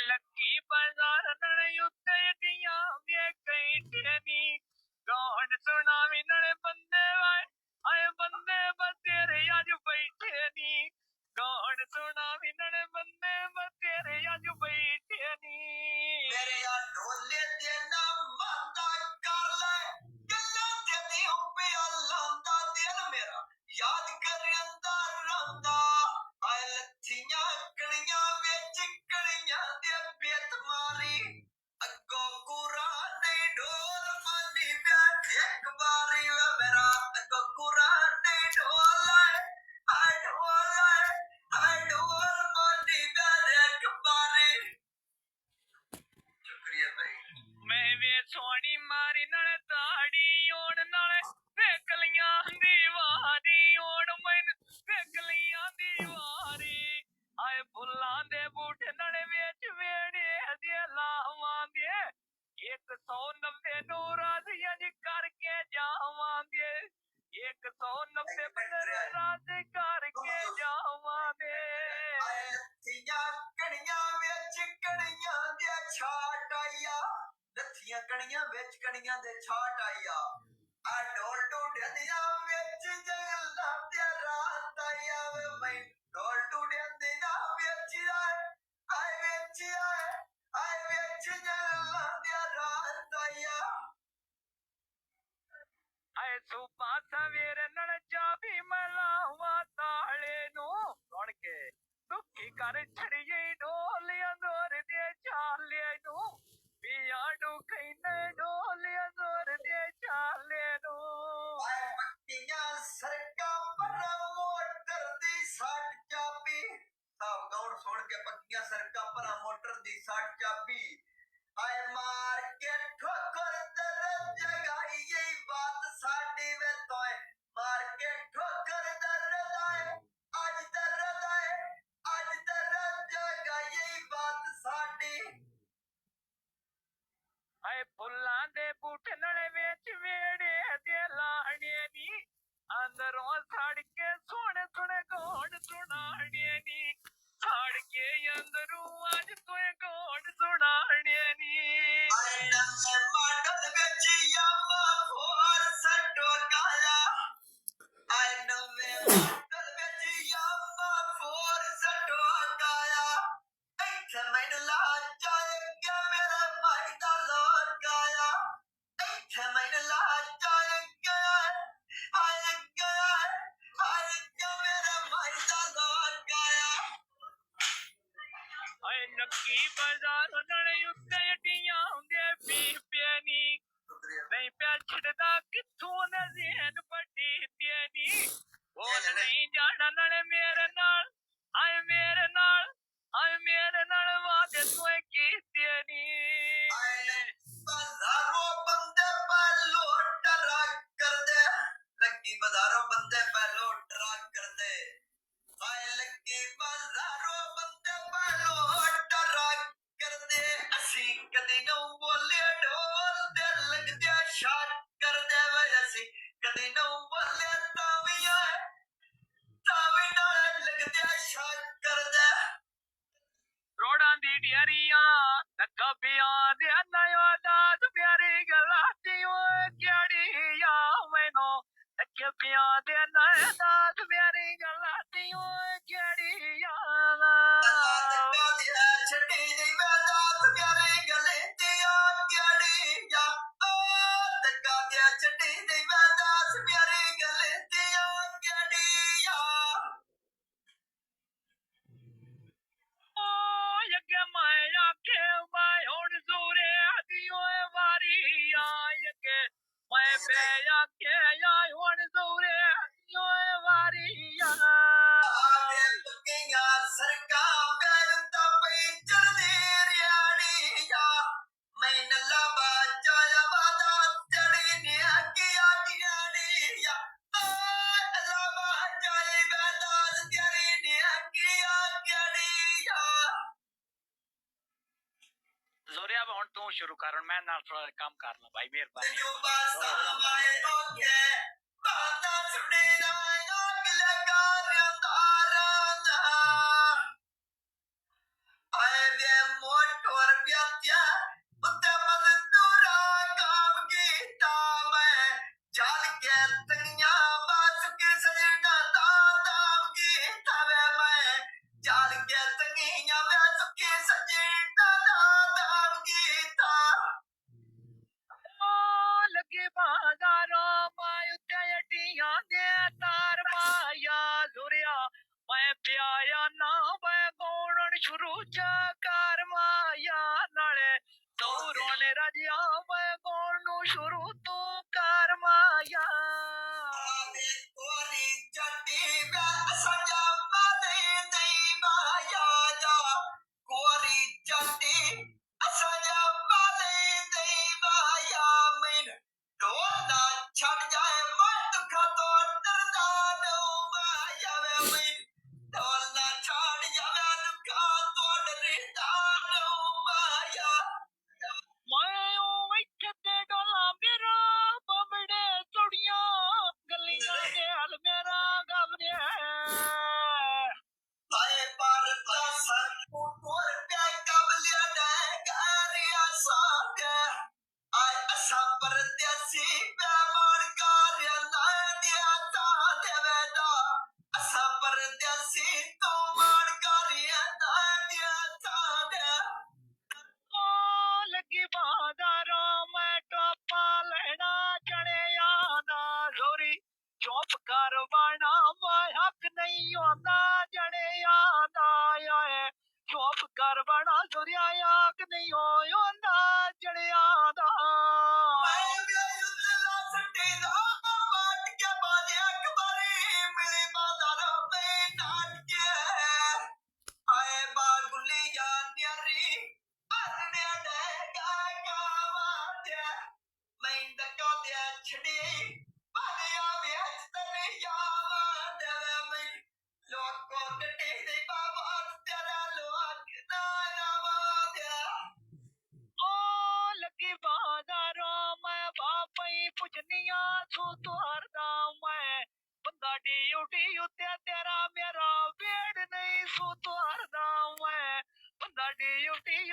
ਲੱਗੀ ਬਾਜ਼ਾਰ ਨਲੇ ਉੱਤੇ ਦੀਆਂ ਵੇ ਕਈ ਟੇਨੀ ਗਾਣ ਸੁਣਾਵੀ ਨਲੇ ਬੰਦੇ ਵਾਏ ਆਏ ਬੰਦੇ ਬਤੇਰੇ ਅੱਜ ਬੈਠੇ ਨੀ ਗਾਣ ਸੁਣਾਵੀ ਨਲੇ ਬੰਦੇ ਬਤੇਰੇ ਅੱਜ ਬੈਠੇ ਨੀ ਮੇਰੇ ਯਾਰ ਢੋਲੇ ਦੇ ਨਾਮ ਮਾਤਾ ਕਰ ਲੈ ਗੱਲਾਂ ਤੇ ਨਹੀਂ ਪਿਆ ਲਾਂਦਾ ਦਿਲ ਮੇਰਾ ਯਾਦ ਕਰ ਅੰਦਰ ਰੰਦਾ ਆਏ ਲੱਥੀਆਂ ਕਣੀਆਂ ਵਿੱਚ ਕਣੀਆਂ ਦੇ ਬੇਤ ਮਾਰੀ ਅੱਗੋਂ ਕੁਰਾਨੇ ਢੋਲ ਮਾਨੀ ਬੈਠ ਇੱਕ ਵਾਰੀ ਵੇ ਮੇਰਾ ਅੱਗੋਂ ਕੁਰਾਨੇ ਢੋਲ ਆਏ ਢੋਲ ਮਾਨੀ ਬੈਠ ਇੱਕ ਵਾਰੀ ਸ਼ੁਕਰੀਆ ਭਾਈ ਮੈਂ ਵੇ ਸੋਹਣੀ ਮਾਰੀ ਨਾਲ ਤਾੜੀ ਓੜ ਨਾਲ ਵੇਕਲੀਆਂ ਦੀਵਾਰੀ ਓੜ ਮੈਨ ਵੇਕਲੀਆਂ ਦੀਵਾਰੀ ਆਏ ਫੁੱਲਾਂ ਦੇ ਬੂਟੇ ਨਾਲ ਵਿੱਚ ਵੇੜੇ ਦੇ ਲਾਵਾਂਗੇ 190 ਨੂੰ ਰਾਜ਼ੀ ਅੱਜ ਕਰਕੇ ਜਾਵਾਂਗੇ 190 ਬੰਦਰ ਰਾਜ਼ੀ ਕਰਕੇ ਜਾਵਾਂਗੇ ਆਏ ਲੱਥੀਆਂ ਕਣੀਆਂ ਵਿੱਚ ਕਣੀਆਂ ਦੇ ਛਾਟ ਆਇਆ ਲੱਥੀਆਂ ਕਣੀਆਂ ਵਿੱਚ ਕਣੀਆਂ ਦੇ ਛਾਟ ਆਇਆ ਆ ਢੋਲ ਟੁੱਟਿਆਂ ਵਿੱਚ ਜਗਲਾਂ ਤੇ ਰਾਤ ਆਇਆ ਵੇ ਮੈਂ ਢੋਲ ਟੁੱਟਿਆਂ ਵਿੱਚ ਆਏ ਵਿੱਚ ਜਗਲਾਂ ਤੇ ਰਾਤ ਆਇਆ ਆਏ ਸੁਬਾ ਸਵੇਰੇ ਨਾਲ ਚਾਬੀ ਮਲਾਵਾ ਤਾਲੇ ਨੂੰ ਸੁਣ ਕੇ ਦੁੱਖੀ ਕਰ ਛੜੀਏ ਢੋਲਿਆਂ ਦੌਰ ਦੇ ਚਾਲੇ ਨੂੰ ਪਿਆ ਕਹਿੰਦੇ ਢੋਲਿਆਂ ਦੌਰ ਦੇ ਚਾਲੇ ਨੂੰ ਆਏ ਮੱਕੀਆਂ ਸਰਕਾਂ ਪਰ ਮੋਟਰ ਦੀ ਸੱਟ ਚਾਬੀ ਸਭ ਗੌਰ ਸੁਣ ਕੇ ਪੱਕੀਆਂ ਸਰਕਾਂ ਪਰ ਮੋਟਰ ਦੀ ਸੱਟ ਚਾਬੀ ਆਏ ਮਾਰ ਕੇ ਠੋਕਰ ਦਰ ਜਗਾਈ ਇਹ ਬਾਤ ਸਾਡੀ ਵੇ ਤੋਏ ਮਾਰ ਕੇ ਠੋਕਰ ਦਰ ਲਾਏ ਅੱਜ ਦਰ ਜਗਾਈ ਇਹ ਬਾਤ ਸਾਡੀ ਆਏ ਫੁੱਲਾਂ ਦੇ ਬੂਟੇ ਨਾਲ ਵਿੱਚ ਵੇੜੇ ਦੇ ਲਾਣੇ ਨੀ ਅੰਦਰੋਂ ਸੜ ਕੇ ਸੁਣ ਗੋੜ ਸੁਣਾਣੇ ਨੀ ਸੜ ਕੇ ਅੰਦਰੋਂ ਅੱਜ ਤੂੰ ਗੋੜ ਸੁਣਾਣੇ ਨੀ ਆਏ ਨਵੇਂ ਮਾਡਲ ਵਿੱਚ ਯਾਮਾ ਫੋਰ ਸੱਟੋ ਕਾਲਾ ਆਏ ਨਵੇਂ ਮਾਡਲ ਵਿੱਚ ਯਾਮਾ ਫੋਰ ਸੱਟੋ ਕਾਲਾ ਇੱਥੇ ਮੈਨੂੰ ਲਾ ਜਾਏਗਾ ਮੇਰਾ ਮਾਈ ਦਾ ਲੋਰ ਗਾਇਆ ਇੱਥੇ ਮੈਨੂੰ ਲਾ ਜਾਏਗਾ ਮੇਰਾ ਮਾਈ ਦਾ ਲੋਰ ਗਾਇਆ ਆਏ ਨੱਕੀ ਬਾਜ਼ਾਰ ਨਲੇ ਉੱਤੇ ਡੀਆਂ ਹੁੰਦੇ ਬੀਬੇ ਨੀ ਨਹੀਂ ਪਿਆ ਛੱਡਦਾ ਕਿੱਥੋਂ ਨਾ ਜ਼ਹਿਨ ਵੱਡੀ ਤੇਨੀ ਉਹ ਨਹੀਂ ਜਾਣਾ ਨਾਲੇ ਮੇਰੇ ਨਾਲ ਆਏ ਮੇਰੇ ਨਾਲ ਵਾਦੇ ਤੂੰ ਕੀਤੇ ਨੀ ਆਏ ਬਾਜ਼ਾਰੋਂ ਬੰਦੇ ਪਹਿਲੋ ਟਰੱਕ ਕਰਦੇ ਲੱਗੀ ਬਾਜ਼ਾਰੋਂ ਬੰਦੇ ਪਹਿਲੋ ਟਰੱਕ ਕਰਦੇ ਆਏ ਲੱਗੀ ਬਾਜ਼ਾਰੋਂ ਬੰਦੇ ਪਹਿਲੋ ਟਰੱਕ ਕਰਦੇ ਅਸੀਂ ਕਦੇ ਨਾ ਬੋਲੇ ਢੋਲ ਦੇ ਲੱਗਦੇ ਸ਼ਾਟ ਕਰਦੇ ਵੇ ਅਸੀਂ ਕਦੇ ਨਾ ਬੋਲੇ ਤਾਂ ਵੀ ਨਾਲ ਲੱਗਦੇ ਸ਼ਾਟ ਕਰਦੇ ਰੋੜਾਂ ਦੀ ਢੇਰੀਆਂ ਧੱਕਾ ਪਿਆ ਦੇ ਨਯੋ ਦਾਤ ਪਿਆਰੀ ਗਲਾਤੀ ਓਏ ਕਿਹੜੀ ਆ ਮੈਨੂੰ ਧੱਕੇ ਪਿਆ ਦੇ ਨਯੋ ਦਾਤ ਪਿਆਰੀ ਗਲਾਤੀ ਓਏ ਕਿਹੜੀ ਆ ਛੱਡੀ ਦੀ ਦਾਤ ਪਿਆਰੀ ਗਲਾਤੀ ਓ ਕਿਹੜੀ ਆ ਧੱਕਾ ਪਿਆ ਛੱਡੀ ਦੀ ਦਾਤ ਪਿਆਰੀ ਗਲਾਤੀ ਓ ਕਿਹੜੀ ਆ ਅੱਗੇ ਮੈਂ ਆਖੇ ਮੈਂ ਹੁਣ ਜ਼ੋਰੇ ਦੀ ਤੂੰ ਸ਼ੁਰੂ ਕਰ ਹੁਣ ਮੈਂ ਨਾਲ ਥੋੜਾ ਕੰਮ ਕਰ ਲਾਂ ਭਾਈ ਮਿਹਰਬਾਨੀ ਲੱਗੇ ਬਾਜ਼ਾਰੋਂ ਮੈਂ ਉੱਤੇ ਅੱਡੀਆਂ ਦੇ ਤਾਰ ਮਾਇਆ ਜ਼ੁਰਿਆ ਮੈਂ ਪਿਆਇਆ ਨਾ ਮੈਂ ਗਾਉਣ ਸ਼ੁਰੂ ਚ ਕਰ ਮਾਇਆ ਨਾਲੇ ਤੂੰ ਰੋਣੇ ਰਾਜਿਆ ਮੈਂ ਗਾਉਣ ਨੂੰ ਸ਼ੁਰੂ ਤੂੰ ਕਰ ਮਾਇਆ ਮੈਂ ਉਹ ਇੱਥੇ ਤੇ ਡੋਲਾ ਮੇਰਾ ਬਬੜੇ ਚੁੜੀਆਂ ਗਲੀਆਂ ਦੇ ਹਲ ਮੇਰਾ ਗਵਨੇ ਲੱਗੀ ਬਾਜ਼ਾਰੋਂ ਮੈਂ ਟੋਪਾ ਲੈਣਾ ਚੜਿਆ ਨਾ ਜ਼ੋਰੀ ਚੁੱਪ ਕਰ ਬਾਣਾ ਮੈਂ ਹੱਕ ਨਹੀਂ ਆਉਂਦਾ ਜੜਿਆ ਨਾ ਆਏ ਚੁੱਪ ਕਰ ਬਾਣਾ ਜ਼ੋਰੀਆ ਹੱਕ ਨਹੀਂ ਆਉਂਦਾ ਜੜਿਆ ਦਾ ਲੱਗੀ ਬਾਜ਼ਾਰੋਂ ਮੈਂ ਬਾਪਈ ਪੁੱਜਨੀਆਂ ਤੂੰ ਤੁਰਦਾ ਮੈਂ ਬੰਦਾ ਡਿਊਟੀ ਉੱਤੇ ਤੇਰਾ ਮੇਰਾ ਵੇੜ ਨਹੀਂ ਸੂ ਤੁਰਦਾ ਮੈਂ ਬੰਦਾ ਡਿਊਟੀ